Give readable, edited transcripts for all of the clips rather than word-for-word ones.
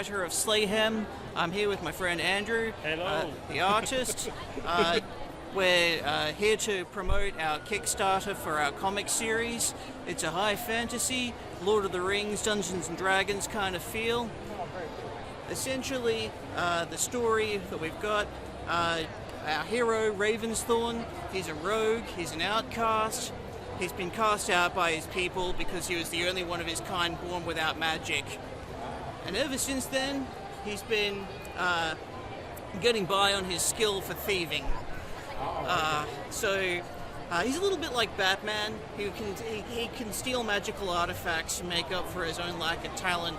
writer of Slayhemn. I'm here with my friend Andrew, the artist. We're here to promote our Kickstarter for our comic series. It's a high fantasy, Lord of the Rings, Dungeons and Dragons kind of feel. Essentially, the story that we've got, our hero, Ravensthorn, he's a rogue, he's an outcast. He's been cast out by his people because he was the only one of his kind born without magic. And ever since then, he's been getting by on his skill for thieving. So he's a little bit like Batman, who he can steal magical artifacts to make up for his own lack of talent.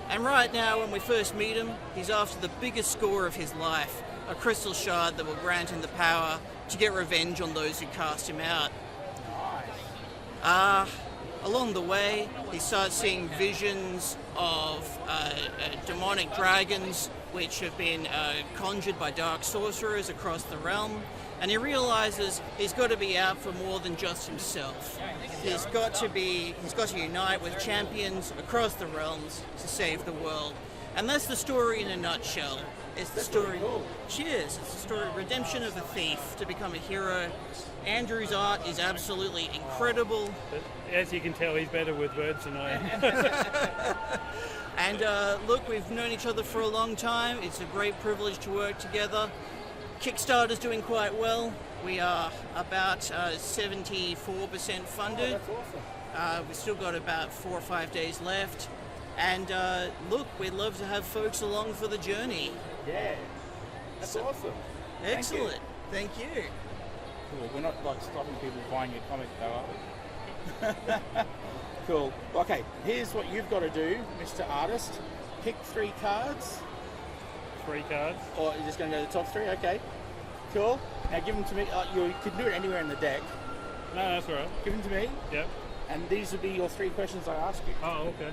And right now, when we first meet him, he's after the biggest score of his life, a crystal shard that will grant him the power to get revenge on those who cast him out. Along the way, he starts seeing visions of demonic dragons which have been conjured by dark sorcerers across the realm, and he realizes he's got to be out for more than just himself. He's got to unite with champions across the realms to save the world. And that's the story in a nutshell. It's the story. Cheers! It's the story of redemption of a thief to become a hero. Andrew's art is absolutely incredible. As you can tell, he's better with words than I am. And look, we've known each other for a long time. It's a great privilege to work together. Kickstarter's doing quite well. We are about 74% funded. Oh, that's awesome. We've still got about 4 or 5 days left. And look, we'd love to have folks along for the journey. Yeah, that's awesome. Excellent. Thank you. Cool. We're not like stopping people buying your comic though, are we? Cool. Okay, here's what you've got to do, Mr. Artist. Pick 3 cards. 3 cards. Or you're just going to go to the top 3? Okay. Cool. Now give them to me. You can do it anywhere in the deck. No, that's all right. Give them to me. Yep. And these will be your 3 questions I ask you. Oh, okay.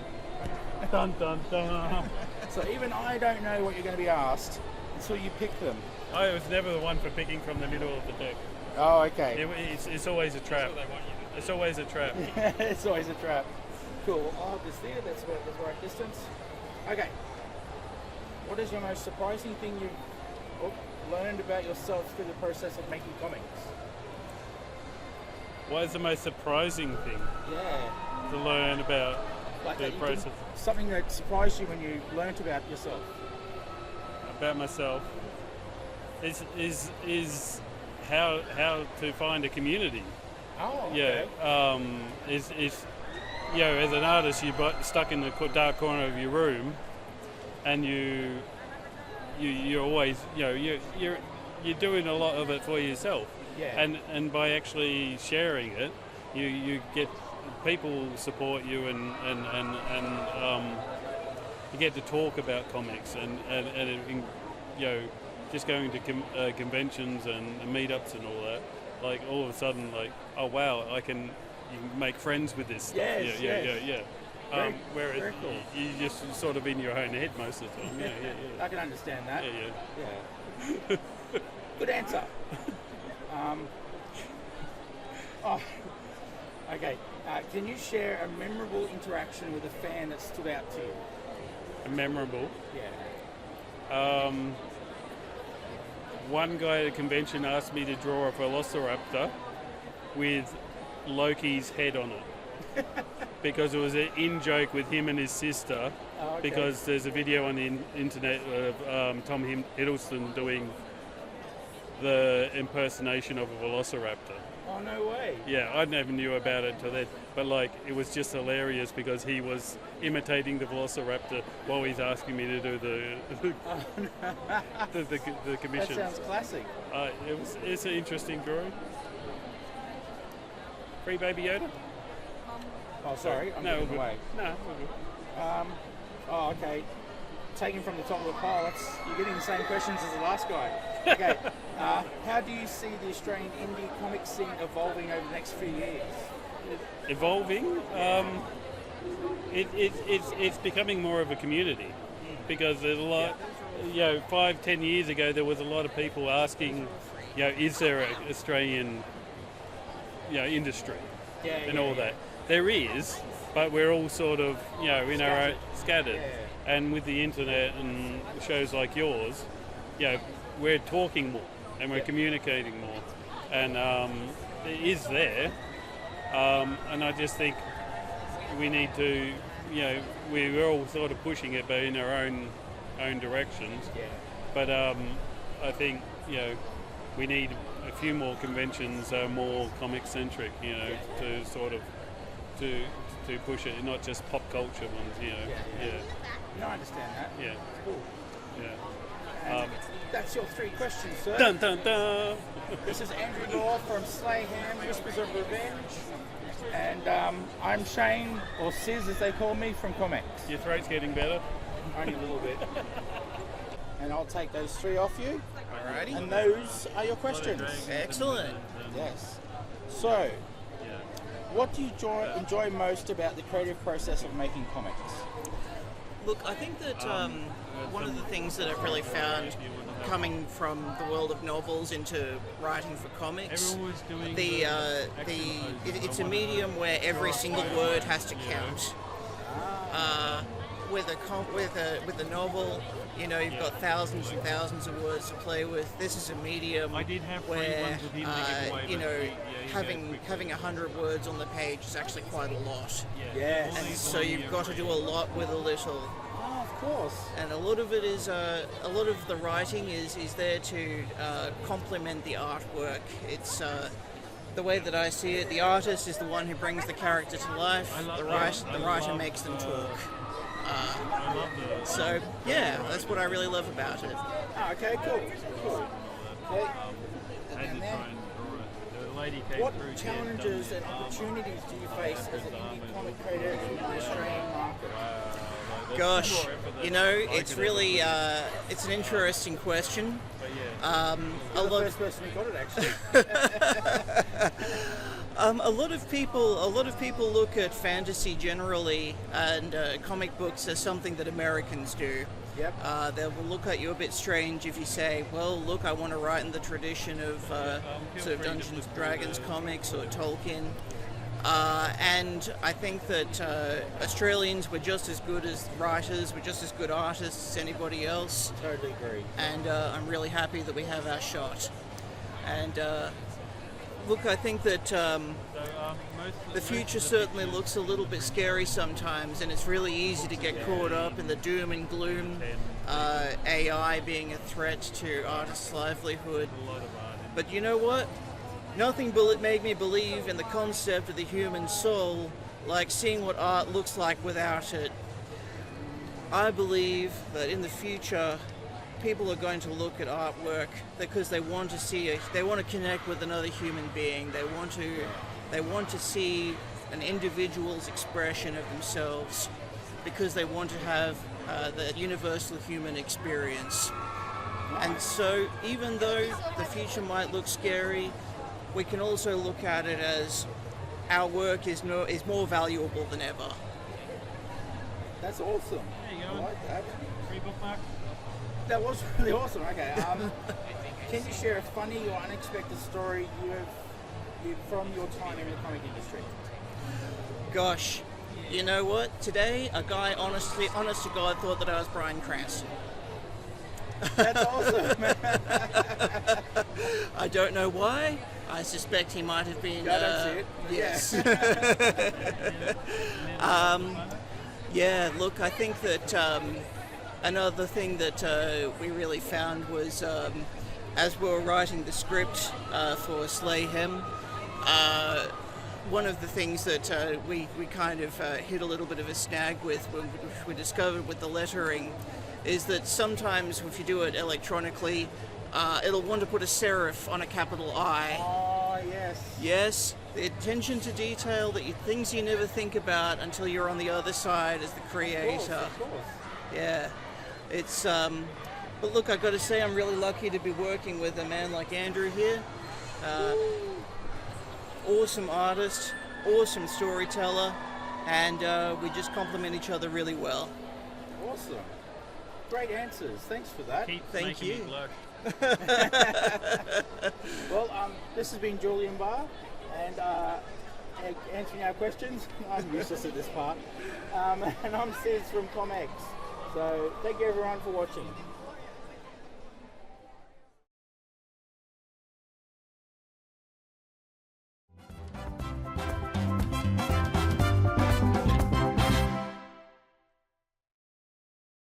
Dun, dun, dun. So even I don't know what you're going to be asked until you pick them. I was never the one for picking from the middle of the deck. Oh, okay. It's always a trap. It's always a trap. It's always a trap. Cool. I'll have this there. That's about the right distance. Okay. What is your most surprising thing you've learned about yourself through the process of making comics? What is the most surprising thing to learn about the process? Something that surprised you when you learnt about yourself. About myself is how to find a community. Oh, okay. Yeah. As an artist, you're stuck in the dark corner of your room, and you're always you're doing a lot of it for yourself. Yeah. And by actually sharing it, you get people support you and you get to talk about comics and just going to conventions and meetups and all that. Like all of a sudden, like, oh wow, you can make friends with this stuff. Yes, Yeah. Whereas very cool. you just sort of in your own head most of the time. Yeah. I can understand that. Yeah. Good answer. Okay. Can you share a memorable interaction with a fan that stood out to you? Memorable. Yeah. One guy at a convention asked me to draw a velociraptor with Loki's head on it because it was an in-joke with him and his sister. Oh, okay. Because there's a video on the internet of Tom Hiddleston doing the impersonation of a velociraptor. Oh, no way. Yeah, I never knew about it until then. But like, it was just hilarious because he was imitating the velociraptor while he's asking me to do the commission. That sounds classic. It's an interesting drawing. Free Baby Yoda? Oh, sorry. I'm getting away. No, we're good. Oh, okay. Taken from the top of the pile, you're getting the same questions as the last guy. Okay. How do you see the Australian indie comic scene evolving over the next few years? Evolving? It's becoming more of a community because there's a lot. 5-10 years ago, there was a lot of people asking, is there an Australian, industry and all that. There is, but we're all sort of, in our own scattered. And with the internet and shows like yours, we're talking more and we're communicating more, and it is there. And I just think we need to, we're all sort of pushing it, but in our own directions. Yeah. But I think we need a few more conventions, more comic centric, to sort of to push it, not just pop culture ones. Yeah. No, I understand that. Yeah. Cool. Yeah. That's your 3 questions, sir. Dun dun dun. This is Andrew Law from Slayhemn, Whispers of Revenge. And I'm Shane, or Sis as they call me, from ComX. Your throat's getting better? Only a little bit. And I'll take those 3 off you. Alrighty. And those are your questions. Excellent. Yes. So, what do you enjoy most about the creative process of making comics? Look, I think that one of the things that I've really found coming from the world of novels into writing for comics, it's a medium where every single word has to count. With a novel, you've got thousands and thousands of words to play with. This is a medium where having 100 words on the page is actually quite a lot. Yes. And so you've got to do a lot with a little. Oh, of course. And a lot of it is a lot of the writing is there to complement the artwork. It's the way that I see it. The artist is the one who brings the character to life. The writer makes them talk. So yeah, that's what I really love about it. Oh, okay, cool. Okay. And then, what challenges and opportunities do you face as an indie comic creator in the Australian market? Gosh, it's really it's an interesting question. You're the first person who got it, actually. A lot of people look at fantasy generally and comic books as something that Americans do. Yep. They will look at you a bit strange if you say, well, look, I want to write in the tradition of sort of Dungeons and Dragons comics or Tolkien. And I think that Australians were just as good as writers, we're just as good artists as anybody else. Totally agree. And I'm really happy that we have our shot. And look, I think that the future certainly looks a little bit scary sometimes, and it's really easy to get caught up in the doom and gloom, AI being a threat to artists' livelihood. But you know what? Nothing made me believe in the concept of the human soul like seeing what art looks like without it. I believe that in the future, people are going to look at artwork because they want to see they want to connect with another human being. They want to see an individual's expression of themselves because they want to have the universal human experience. And so, even though the future might look scary, we can also look at it as our work is more valuable than ever. That's awesome. There you go. I like that. Free bookmark. That was really awesome. Okay. Can you share a funny or unexpected story you from your time in the comic industry? Gosh, you know what? Today, a guy honest to God thought that I was Bryan Cranston. That's awesome. I don't know why. I suspect he might have been. That's it. Yes. Yeah. Look, I think that another thing that we really found was as we were writing the script for Slayhemn, one of the things that we kind of hit a little bit of a snag with when we discovered with the lettering is that sometimes if you do it electronically, it'll want to put a serif on a capital I. Oh, yes. Yes, the attention to detail, things you never think about until you're on the other side as the creator. Of course. Yeah, it's. But look, I've got to say, I'm really lucky to be working with a man like Andrew here. Awesome artist, awesome storyteller, and we just complement each other really well. Awesome. Great answers. Thanks for that. Thank you. Well, this has been Julian Barr, and answering our questions. I'm useless at this part. And I'm Sis from ComX. So thank you everyone for watching.